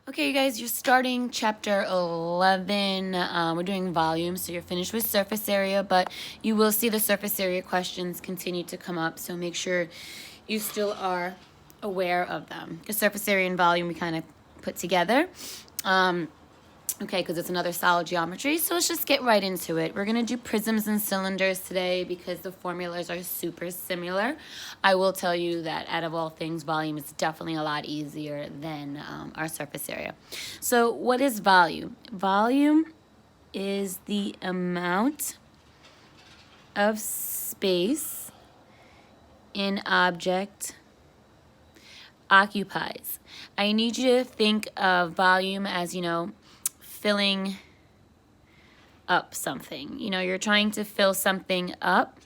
Okay, you guys, you're starting chapter 11. We're doing volume, so you're finished with surface area, but you will see the surface area questions continue to come up, so make sure you still are aware of them. Because surface area and volume we kind of put together. Okay, because it's another solid geometry, so let's just get right into it. We're going to do prisms and cylinders today because the formulas are super similar. I will tell you that out of all things, volume is definitely a lot easier than our surface area. So what is volume? Volume is the amount of space an object occupies. I need you to think of volume as, filling up something. You're trying to fill something up.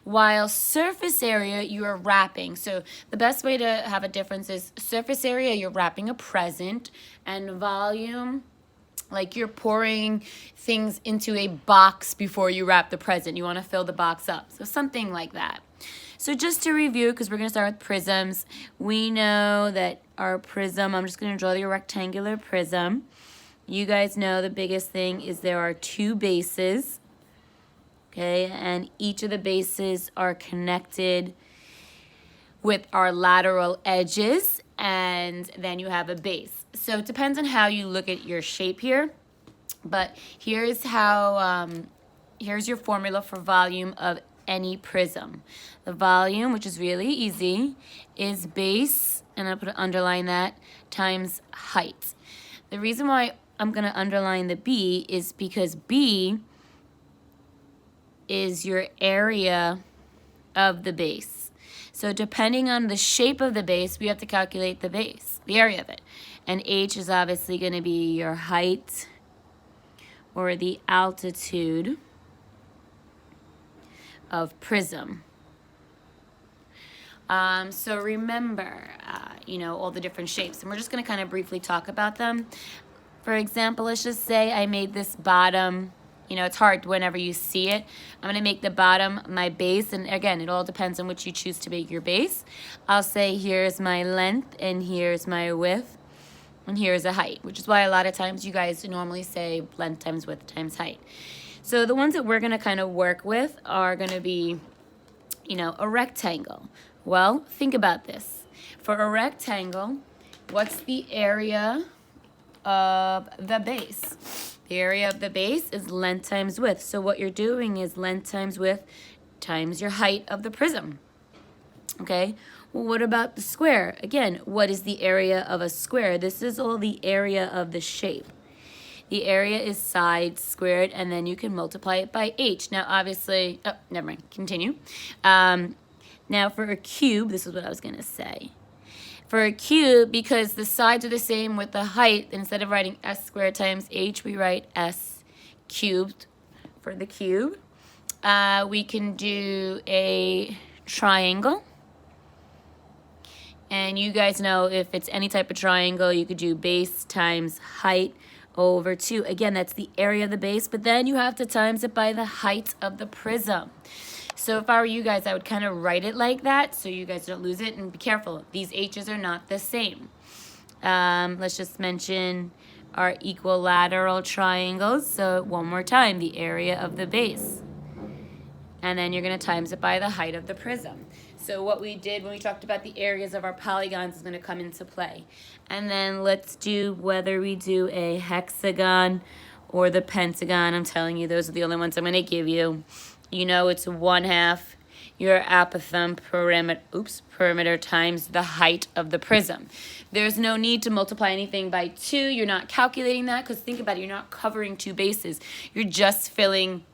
While surface area, you are wrapping. So the best way to have a difference is surface area, you're wrapping a present, and volume, like you're pouring things into a box before you wrap the present. You want to fill the box up. So something like that. So just to review, because we're going to start with prisms, we know that our prism, I'm just going to draw the rectangular prism. You guys know the biggest thing is there are two bases, okay, and each of the bases are connected with our lateral edges, and then you have a base. So it depends on how you look at your shape here, but here's how, here's your formula for volume of any prism. The volume, which is really easy, is base, and I'll underline that, times height. The reason why I'm going to underline the B is because B is your area of the base. So depending on the shape of the base, we have to calculate the base, the area of it. And H is obviously going to be your height or the altitude of prism. So remember, all the different shapes, and we're just going to kind of briefly talk about them. For example, let's just say I made this bottom, it's hard whenever you see it. I'm going to make the bottom my base, and again, it all depends on what you choose to make your base. I'll say here's my length, and here's my width, and here's a height, which is why a lot of times you guys normally say length times width times height. So the ones that we're going to kind of work with are going to be, a rectangle. Well, think about this. For a rectangle, what's the area of the base? The area of the base is length times width. So what you're doing is length times width times your height of the prism. Okay? Well, what about the square? Again, what is the area of a square? This is all the area of the shape. The area is side squared, and then you can multiply it by h. Now, obviously, oh, never mind, continue. Now, for a cube, this is what I was going to say. For a cube, because the sides are the same with the height, instead of writing s squared times h, we write s cubed for the cube. We can do a triangle. And you guys know if it's any type of triangle, you could do base times height over 2. Again, that's the area of the base, but then you have to times it by the height of the prism. So if I were you guys, I would kind of write it like that so you guys don't lose it, and be careful. These h's are not the same. Let's just mention our equilateral triangles. So one more time, the area of the base. And then you're going to times it by the height of the prism. So what we did when we talked about the areas of our polygons is going to come into play. And then let's do whether we do a hexagon or the pentagon. I'm telling you, those are the only ones I'm going to give you. It's 1/2 your apothem perimeter times the height of the prism. There's no need to multiply anything by 2. You're not calculating that because think about it, you're not covering two bases. You're just filling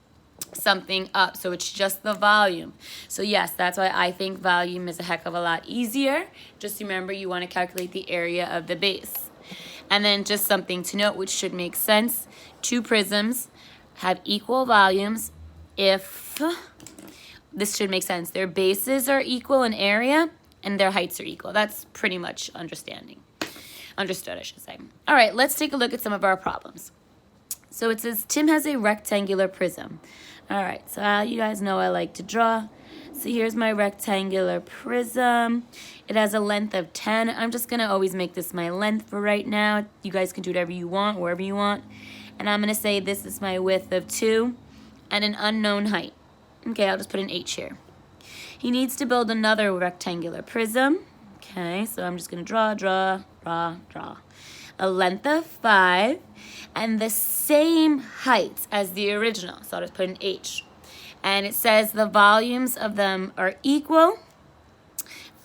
something up, so it's just the volume. So yes, that's why I think volume is a heck of a lot easier. Just remember, you want to calculate the area of the base. And then just something to note, which should make sense, two prisms have equal volumes if, this should make sense, their bases are equal in area and their heights are equal. That's pretty much understood, I should say. All right, let's take a look at some of our problems. So it says Tim has a rectangular prism. All right, so you guys know I like to draw. So here's my rectangular prism. It has a length of 10. I'm just gonna always make this my length for right now. You guys can do whatever you want, wherever you want. And I'm gonna say this is my width of 2 and an unknown height. Okay, I'll just put an H here. He needs to build another rectangular prism. Okay, so I'm just gonna draw. A length of 5 and the same height as the original. So I'll just put an H. And it says the volumes of them are equal.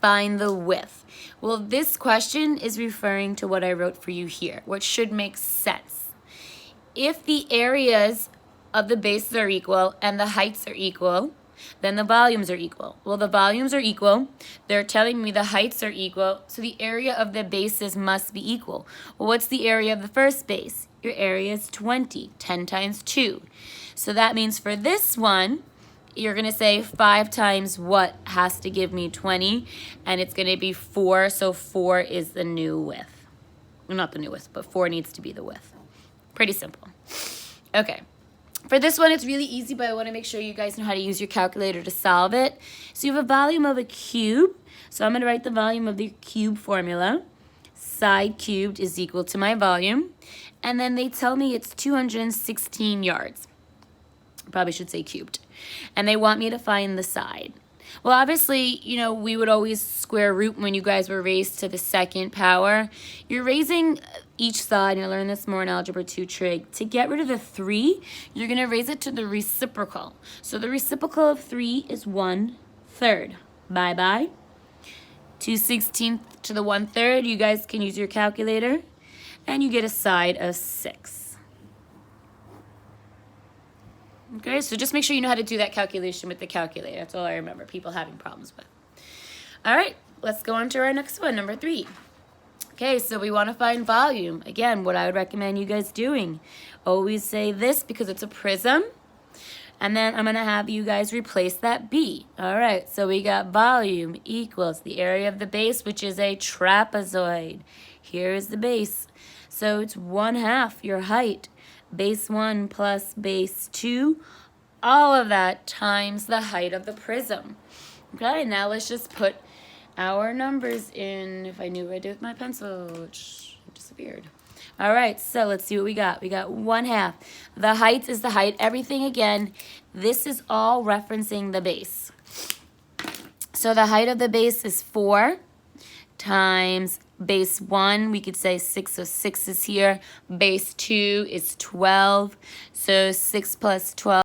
Find the width. Well, this question is referring to what I wrote for you here, which should make sense. If the areas of the bases are equal and the heights are equal, then the volumes are equal. Well, the volumes are equal. They're telling me the heights are equal, so the area of the bases must be equal. Well, what's the area of the first base? Your area is 20, 10 times 2. So that means for this one, you're going to say 5 times what has to give me 20, and it's going to be 4, so 4 is the new width. Well, not the new width, but 4 needs to be the width. Pretty simple. Okay. For this one, it's really easy, but I want to make sure you guys know how to use your calculator to solve it. So you have a volume of a cube. So I'm going to write the volume of the cube formula. Side cubed is equal to my volume. And then they tell me it's 216 yards. Probably should say cubed. And they want me to find the side. Well, obviously, you know, we would always square root when you guys were raised to the second power. You're raising each side, and you'll learn this more in Algebra 2 trig. To get rid of the 3, you're going to raise it to the reciprocal. So the reciprocal of 3 is 1/3. Bye-bye. 2/16 to the 1/3, you guys can use your calculator, and you get a side of 6. Okay, so just make sure you know how to do that calculation with the calculator. That's all I remember people having problems with. All right, let's go on to our next one, number 3. Okay, so we want to find volume. Again, what I would recommend you guys doing. Always say this because it's a prism. And then I'm going to have you guys replace that B. All right, so we got volume equals the area of the base, which is a trapezoid. Here is the base. So it's 1/2 your height. Base 1 plus base 2, all of that times the height of the prism. Okay, now let's just put our numbers in. If I knew what I did with my pencil, which disappeared. All right, so let's see what we got. We got 1/2. The height is the height. Everything again, this is all referencing the base. So the height of the base is 4 times base 1, we could say 6, so 6 is here. Base 2 is 12, so 6 plus 12.